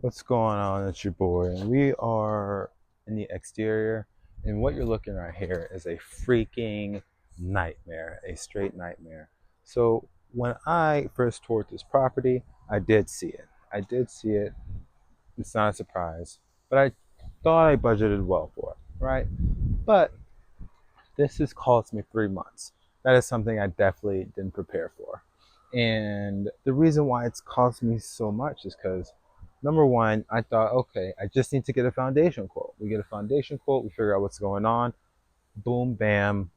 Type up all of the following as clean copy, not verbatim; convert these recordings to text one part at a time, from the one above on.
What's going on? It's your boy, and we are in the exterior. And what you're looking at here is a freaking nightmare, a straight nightmare. So, when I first toured this property, I did see it. I did see it. It's not a surprise, but I thought I budgeted well for it, right? But this has cost me 3 months. That is something I definitely didn't prepare for. And the reason why it's cost me so much is because, number one, I thought, okay, I just need to get a foundation quote. We get a foundation quote, we figure out what's going on, boom, bam,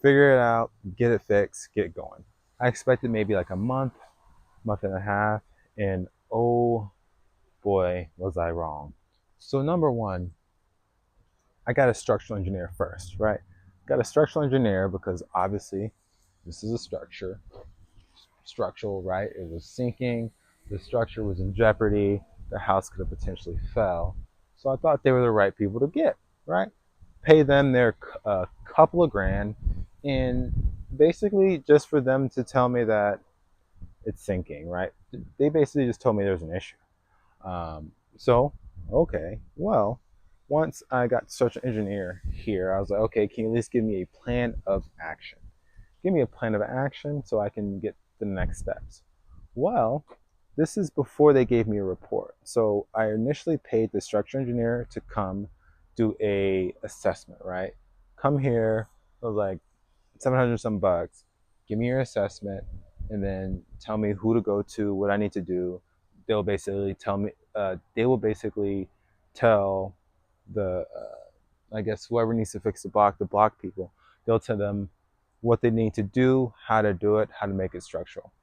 figure it out, get it fixed, get going. I expected maybe like a month, month and a half, and oh boy, was I wrong. So, number one, I got a structural engineer first, right? Got a structural engineer because obviously this is a structural, right? It was sinking. The structure was in jeopardy. The house could have potentially fell. So I thought they were the right people to get, right? Pay them their couple of grand, and basically just for them to tell me that it's sinking, right? They basically just told me there's an issue. So, okay, well, once I got such an engineer here, I was like, okay, can you at least give me a plan of action? Give me a plan of action so I can get the next steps. Well, this is before they gave me a report. So I initially paid the structural engineer to come do a assessment, right? Come here, it was like 700 some bucks. Give me your assessment and then tell me who to go to, what I need to do. They'll basically tell me, they will basically tell the, I guess, whoever needs to fix the block people, they'll tell them what they need to do, how to do it, how to make it structural.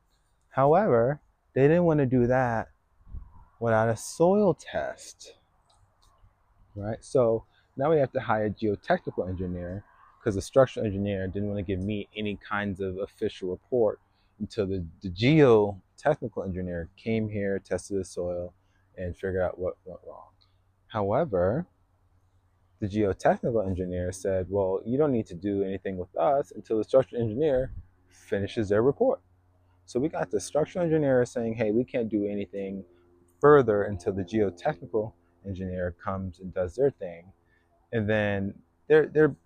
However, they didn't want to do that without a soil test, right? So now we have to hire a geotechnical engineer because the structural engineer didn't want to give me any kinds of official report until the geotechnical engineer came here, tested the soil, and figured out what went wrong. However, the geotechnical engineer said, well, you don't need to do anything with us until the structural engineer finishes their report. So we got the structural engineer saying, hey, we can't do anything further until the geotechnical engineer comes and does their thing. And then they're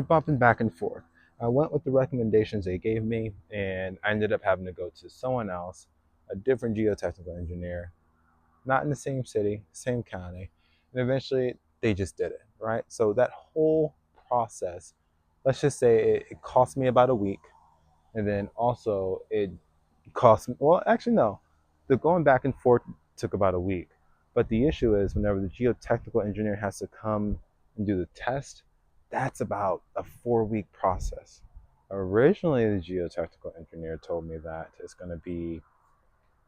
bumping back and forth. I went with the recommendations they gave me, and I ended up having to go to someone else, a different geotechnical engineer, not in the same city, same county. And eventually they just did it, right? So that whole process, let's just say it cost me about a week. And then also it cost me, well, actually, no. The going back and forth took about a week. But the issue is whenever the geotechnical engineer has to come and do the test, that's about a 4 week process. Originally, the geotechnical engineer told me that it's going to be,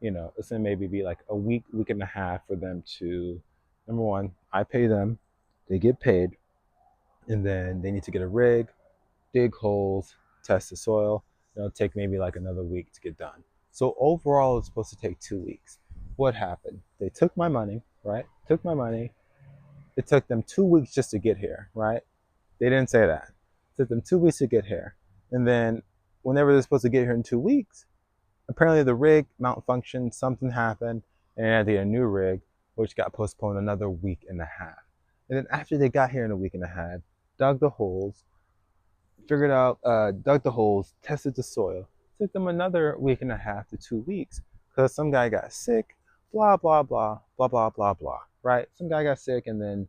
it's going to maybe be like a week, week and a half for them to, number one, I pay them, they get paid, and then they need to get a rig, dig holes, test the soil. It'll take maybe like another week to get done. So overall, it's supposed to take 2 weeks. What happened? They took my money, right? Took my money. It took them 2 weeks just to get here, right? They didn't say that. It took them 2 weeks to get here. And then whenever they're supposed to get here in 2 weeks, apparently the rig malfunctioned, something happened, and they had to get a new rig, which got postponed another week and a half. And then after they got here in a week and a half, dug the holes, figured out, dug the holes, tested the soil. It took them another week and a half to 2 weeks because some guy got sick, blah, blah, blah, blah, blah, blah, blah, right? Some guy got sick and then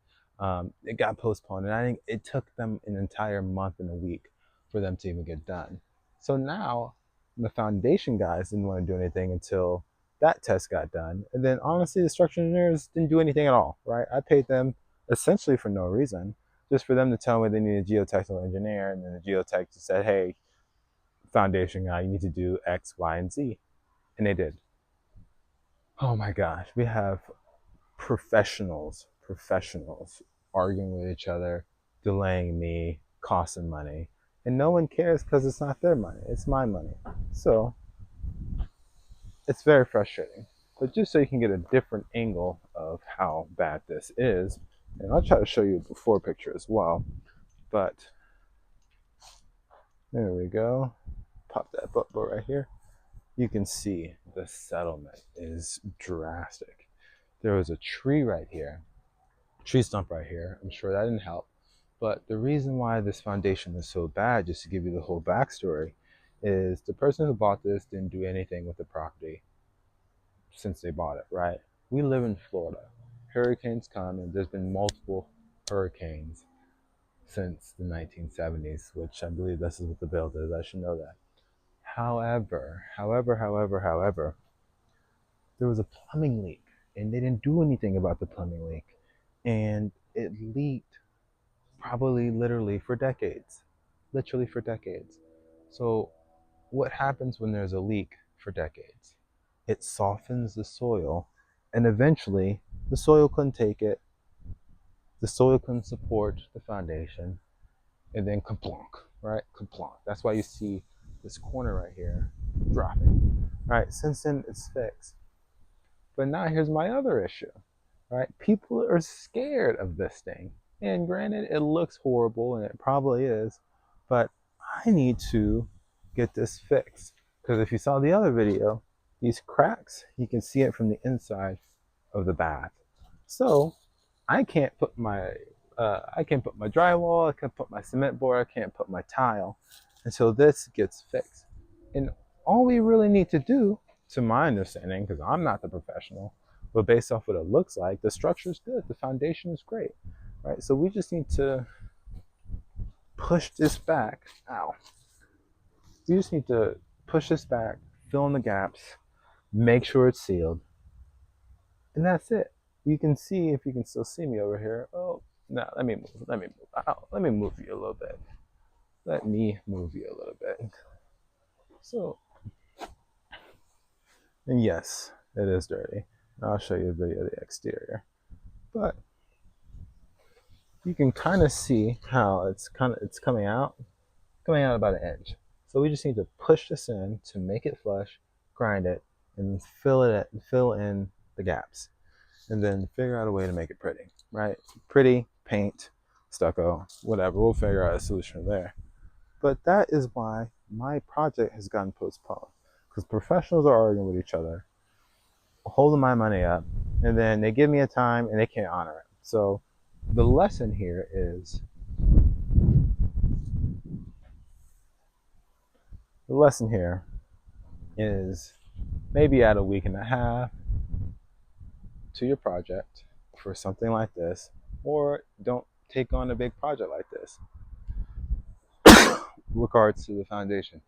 it got postponed. And I think it took them an entire month and a week for them to even get done. So now the foundation guys didn't want to do anything until that test got done. And then honestly, the structural engineers didn't do anything at all, right? I paid them essentially for no reason, just for them to tell me they need a geotechnical engineer, and then the geotech just said, hey, foundation guy, you need to do X, Y, and Z. And they did. Oh my gosh, we have professionals arguing with each other, delaying me, costing money. And no one cares because it's not their money, it's my money. So it's very frustrating. But just so you can get a different angle of how bad this is, and I'll try to show you a before picture as well. But there we go. Pop that button right here. You can see the settlement is drastic. There was a tree right here, tree stump right here. I'm sure that didn't help. But the reason why this foundation is so bad, just to give you the whole backstory, is the person who bought this didn't do anything with the property since they bought it, right? We live in Florida. Hurricanes come, and there's been multiple hurricanes since the 1970s, which I believe this is what the bill is. I should know that. However, there was a plumbing leak, and they didn't do anything about the plumbing leak, and it leaked probably literally for decades. So what happens when there's a leak for decades? It softens the soil, and eventually the soil couldn't take it, the soil couldn't support the foundation, and then kaplunk, right? Kaplunk. That's why you see this corner right here dropping. Right, since then it's fixed. But now here's my other issue, right? People are scared of this thing. And granted, it looks horrible, and it probably is, but I need to get this fixed. Because if you saw the other video, these cracks, you can see it from the inside of the bath. So I can't put my drywall, I can't put my cement board, I can't put my tile until this gets fixed. And all we really need to do, to my understanding, because I'm not the professional, but based off what it looks like, the structure is good, the foundation is great, right? So we just need to push this back. Ow. We just need to push this back, fill in the gaps, make sure it's sealed, and that's it. You can see, if you can still see me over here. Oh, no, let me move. Let me move you a little bit. Let me move you a little bit. So, and yes, it is dirty. I'll show you a video of the exterior. But you can kind of see how it's coming out about an inch. So we just need to push this in to make it flush, grind it, and fill in the gaps, and then figure out a way to make it pretty, right? Pretty, paint, stucco, whatever. We'll figure out a solution there. But that is why my project has gotten postponed, because professionals are arguing with each other, holding my money up, and then they give me a time and they can't honor it. So the lesson here is maybe add a week and a half to your project for something like this, or don't take on a big project like this. Regards to the foundation.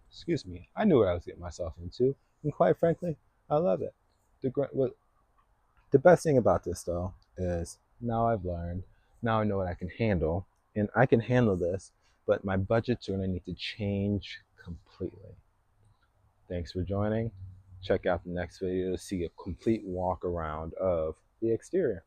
Excuse me. I knew what I was getting myself into, and quite frankly, I love it. The best thing about this, though, is now I've learned. Now I know what I can handle, and I can handle this. But my budget's going to need to change completely. Thanks for joining. Check out the next video to see a complete walk around of the exterior.